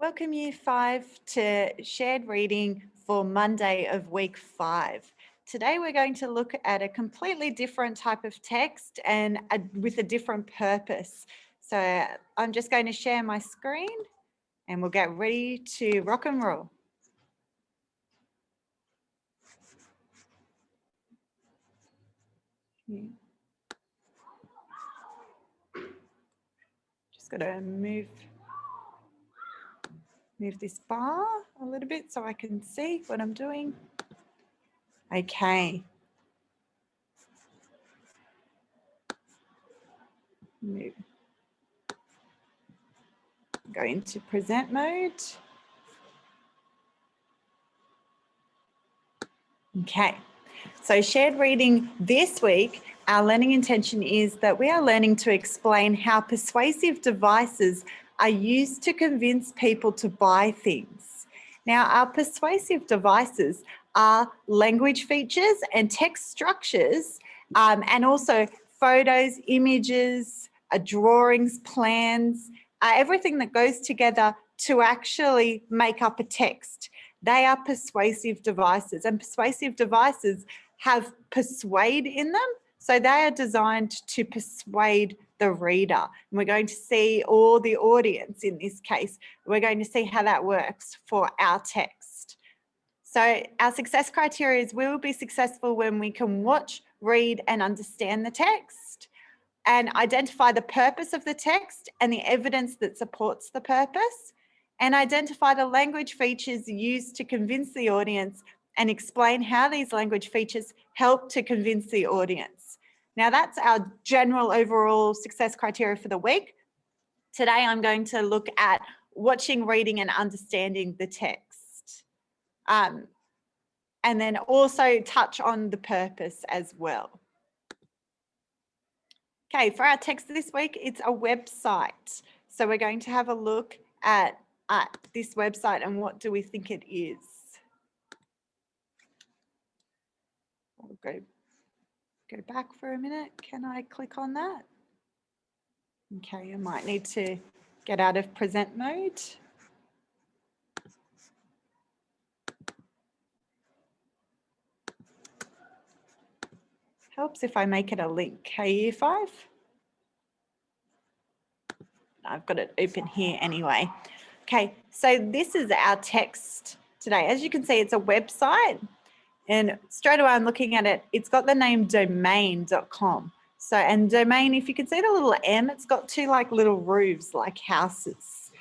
Welcome Year 5 to shared reading for Monday of week 5. Today we're going to look at a completely different type of text and with a different purpose. So I'm just going to share my screen and we'll get ready to rock and roll. Just got to move this bar a little bit so I can see what I'm doing. Okay. Move. Go into present mode. Okay, so shared reading this week, our learning intention is that we are learning to explain how persuasive devices are used to convince people to buy things. Now, our persuasive devices are language features and text structures, and also photos, images, drawings, plans, everything that goes together to actually make up a text. They are persuasive devices, and persuasive devices have persuade in them. So they are designed to persuade the reader. And we're going to see, or the audience in this case, we're going to see how that works for our text. So our success criteria is we will be successful when we can watch, read, and understand the text and identify the purpose of the text and the evidence that supports the purpose, and identify the language features used to convince the audience and explain how these language features help to convince the audience. Now that's our general overall success criteria for the week. Today I'm going to look at watching, reading, and understanding the text. And then also touch on the purpose as well. Okay, for our text this week, it's a website. So we're going to have a look at this website and what do we think it is. I'll go back for a minute. Can I click on that? Okay, I might need to get out of present mode. Helps if I make it a link. Hey, Year 5? I've got it open here anyway. Okay, so this is our text today. As you can see, it's a website. And straight away I'm looking at it, it's got the name domain.com. So, and domain, if you can see the little M, it's got two like little roofs like houses.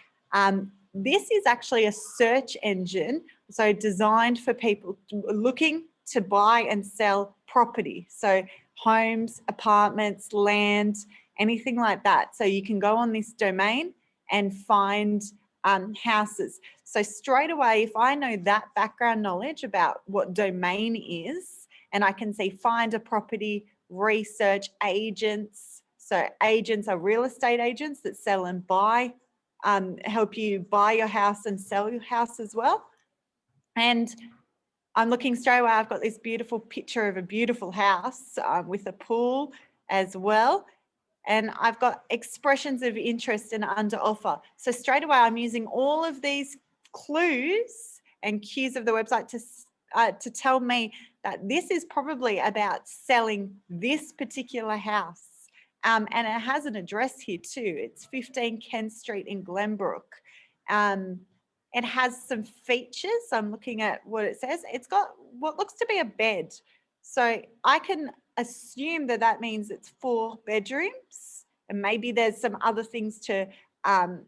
This is actually a search engine, so designed for people looking to buy and sell property. So homes, apartments, land, anything like that. So you can go on this domain and find houses. So straight away, if I know that background knowledge about what domain is, and I can say find a property, research, agents. So agents are real estate agents that sell and buy, help you buy your house and sell your house as well. And I'm looking straight away, I've got this beautiful picture of a beautiful house with a pool as well. And I've got expressions of interest and under offer. So straight away, I'm using all of these clues and cues of the website to tell me that this is probably about selling this particular house. And it has an address here too. It's 15 Kent Street in Glenbrook. It has some features. I'm looking at what it says. It's got what looks to be a bed. So I can assume that that means it's 4 bedrooms, and maybe there's some other things to other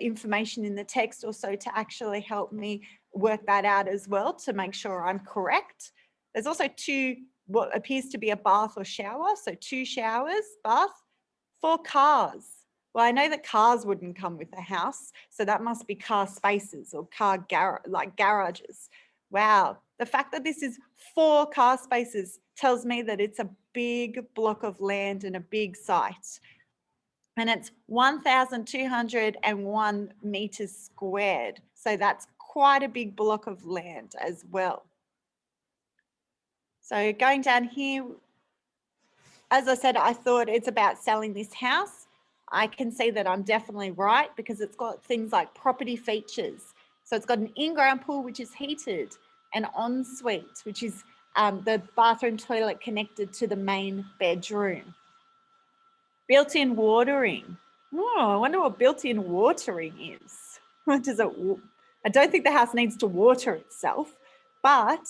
information in the text also to actually help me work that out as well to make sure I'm correct. There's also 2 what appears to be a bath or shower, so 2 showers, bath, 4 cars. Well, I know that cars wouldn't come with a house, so that must be car spaces or car garages. Wow, the fact that this is 4 car spaces tells me that it's a big block of land and a big site. And it's 1,201 meters squared. So that's quite a big block of land as well. So going down here, as I said, I thought it's about selling this house. I can see that I'm definitely right because it's got things like property features. So it's got an in-ground pool, which is heated, an ensuite, which is the bathroom toilet connected to the main bedroom. Built-in watering. Oh, I wonder what built-in watering is. Does it? I don't think the house needs to water itself, but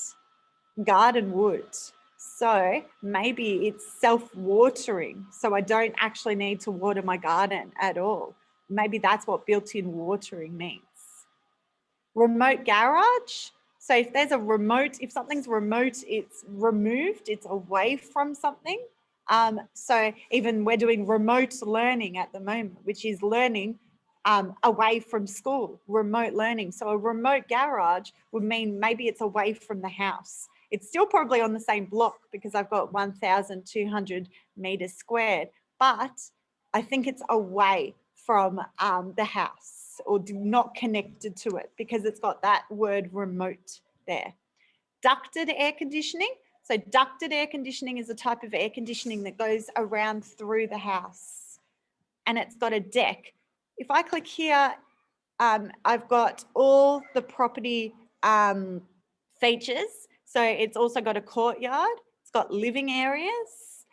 garden would. So maybe it's self-watering. So I don't actually need to water my garden at all. Maybe that's what built-in watering means. Remote garage. So if there's a remote, if something's remote, it's removed, it's away from something. So even we're doing remote learning at the moment, which is learning away from school, remote learning. So a remote garage would mean maybe it's away from the house. It's still probably on the same block because I've got 1,200 meters squared, but I think it's away from the house or not connected to it because it's got that word remote there. Ducted air conditioning. So ducted air conditioning is a type of air conditioning that goes around through the house and it's got a deck. If I click here, I've got all the property features. So it's also got a courtyard. It's got living areas,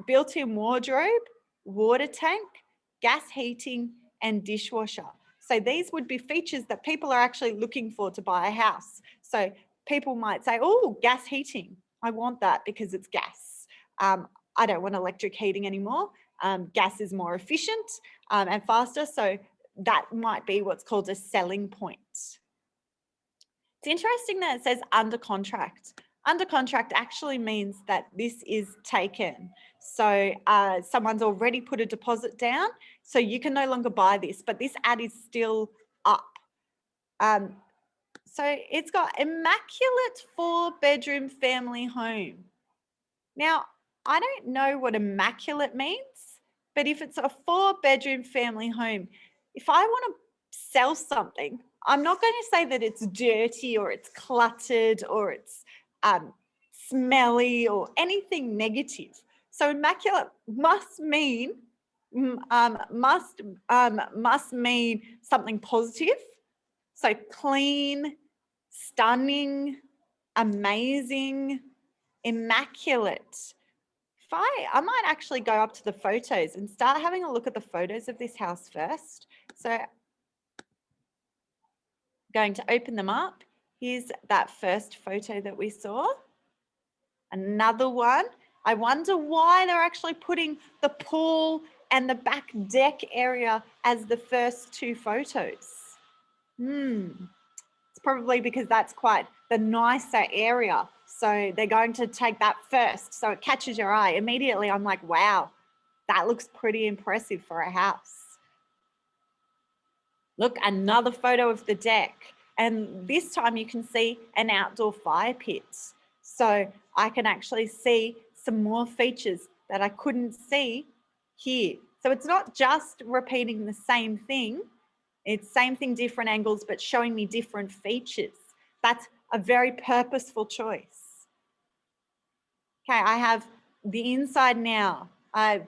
built-in wardrobe, water tank, gas heating, and dishwasher. So these would be features that people are actually looking for to buy a house. So people might say, oh, gas heating. I want that because it's gas. I don't want electric heating anymore. Gas is more efficient and faster. So that might be what's called a selling point. It's interesting that it says under contract. Under contract actually means that this is taken. So someone's already put a deposit down, so you can no longer buy this, but this ad is still up. So it's got immaculate 4-bedroom family home. Now, I don't know what immaculate means, but if it's a 4-bedroom family home, if I want to sell something, I'm not going to say that it's dirty or it's cluttered or it's smelly or anything negative. So immaculate must mean something positive. So clean, stunning, amazing, immaculate. I might actually go up to the photos and start having a look at the photos of this house first. So going to open them up. Here's that first photo that we saw. Another one. I wonder why they're actually putting the pool and the back deck area as the first 2 photos. It's probably because that's quite the nicer area. So they're going to take that first. So it catches your eye. Immediately I'm like, wow, that looks pretty impressive for a house. Look, another photo of the deck. And this time you can see an outdoor fire pit. So I can actually see some more features that I couldn't see here. So it's not just repeating the same thing. It's same thing, different angles, but showing me different features. That's a very purposeful choice. Okay, I have the inside now.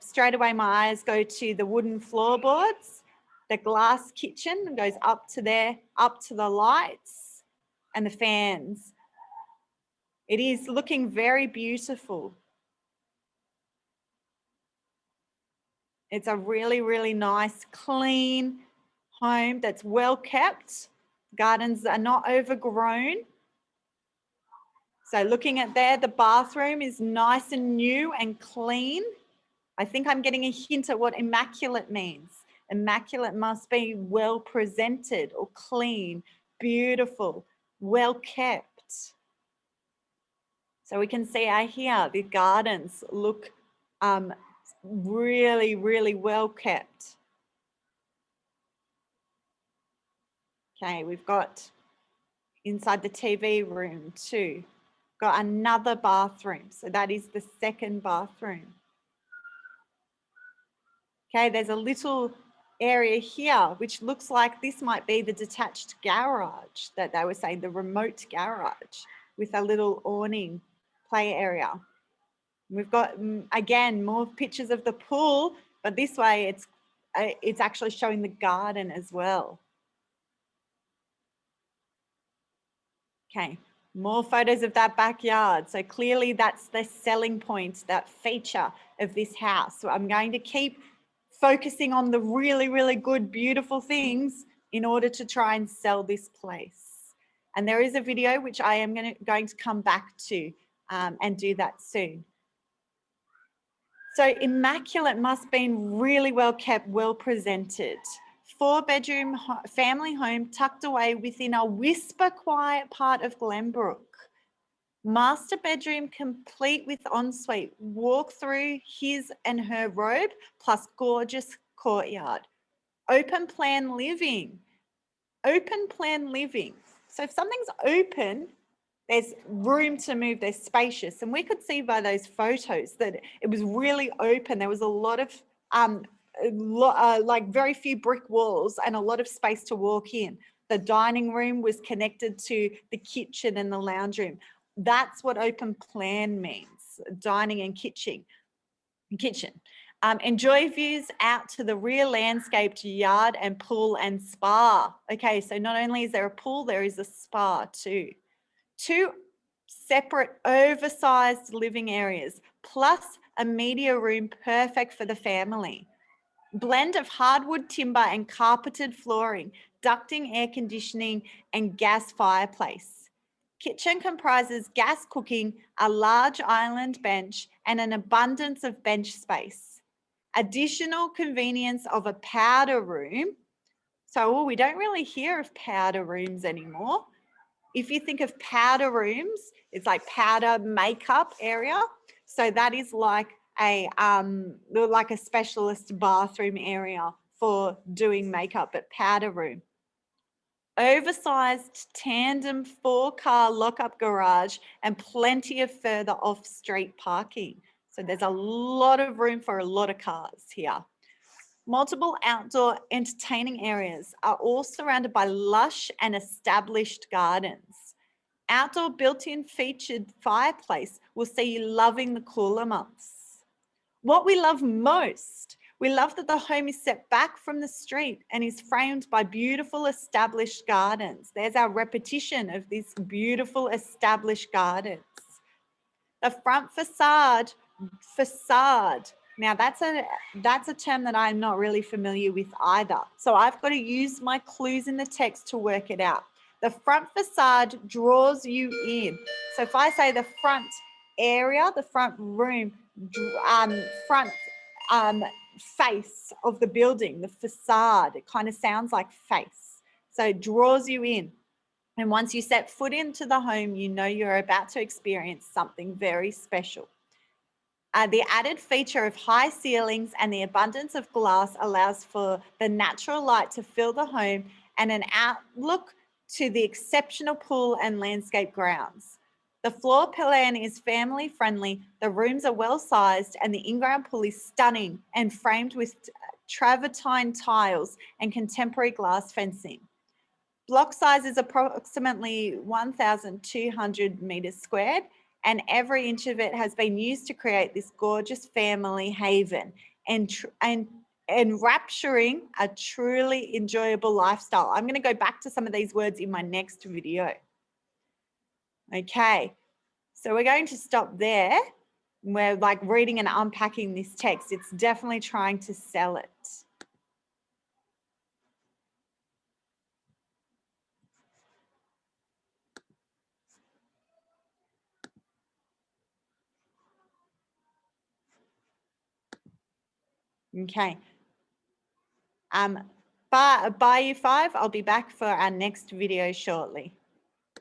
Straight away my eyes go to the wooden floorboards, the glass kitchen goes up to there, up to the lights and the fans. It is looking very beautiful. It's a really, really nice, clean home that's well kept. Gardens are not overgrown. So looking at there, the bathroom is nice and new and clean. I think I'm getting a hint at what immaculate means. Immaculate must be well presented or clean, beautiful, well kept. So we can see out here, the gardens look really, really well kept. Okay, we've got inside the TV room too. Got another bathroom. So that is the second bathroom. Okay, there's a little area here, which looks like this might be the detached garage that they were saying, the remote garage with a little awning play area. We've got, again, more pictures of the pool, but this way it's it's actually showing the garden as well. Okay, more photos of that backyard. So clearly that's the selling point, that feature of this house. So I'm going to keep focusing on the really, really good, beautiful things in order to try and sell this place. And there is a video which I am going to come back to and do that soon. So immaculate must be really well kept, well presented. 4-bedroom family home tucked away within a whisper quiet part of Glenbrook. Master bedroom complete with ensuite. Walk through his and her robe plus gorgeous courtyard. Open plan living. Open plan living. So if something's open, there's room to move, there's spacious. And we could see by those photos that it was really open. There was a lot of, like very few brick walls and a lot of space to walk in. The dining room was connected to the kitchen and the lounge room. That's what open plan means, dining and kitchen. Enjoy views out to the rear landscaped yard and pool and spa. Okay, so not only is there a pool, there is a spa too. 2 separate oversized living areas, plus a media room perfect for the family. Blend of hardwood timber and carpeted flooring, ducting, air conditioning, and gas fireplace. Kitchen comprises gas cooking, a large island bench, and an abundance of bench space. Additional convenience of a powder room. So we don't really hear of powder rooms anymore. If you think of powder rooms, it's like powder makeup area. So that is like a specialist bathroom area for doing makeup, but powder room. Oversized tandem 4-car lockup garage and plenty of further off-street parking. So there's a lot of room for a lot of cars here. Multiple outdoor entertaining areas are all surrounded by lush and established gardens. Outdoor built-in featured fireplace will see you loving the cooler months. What we love most, we love that the home is set back from the street and is framed by beautiful established gardens. There's our repetition of these beautiful established gardens. The front facade. Now that's a term that I'm not really familiar with either. So I've got to use my clues in the text to work it out. The front facade draws you in. So if I say the front area, the front room, front face of the building, the facade, it kind of sounds like face. So it draws you in. And once you set foot into the home, you know you're about to experience something very special. The added feature of high ceilings and the abundance of glass allows for the natural light to fill the home and an outlook to the exceptional pool and landscape grounds. The floor plan is family friendly, the rooms are well sized, and the in-ground pool is stunning and framed with travertine tiles and contemporary glass fencing. Block size is approximately 1,200 meters squared, and every inch of it has been used to create this gorgeous family haven and enrapturing a truly enjoyable lifestyle. I'm going to go back to some of these words in my next video. Okay, so we're going to stop there. We're like reading and unpacking this text. It's definitely trying to sell it. Okay. Bye, you 5. I'll be back for our next video shortly.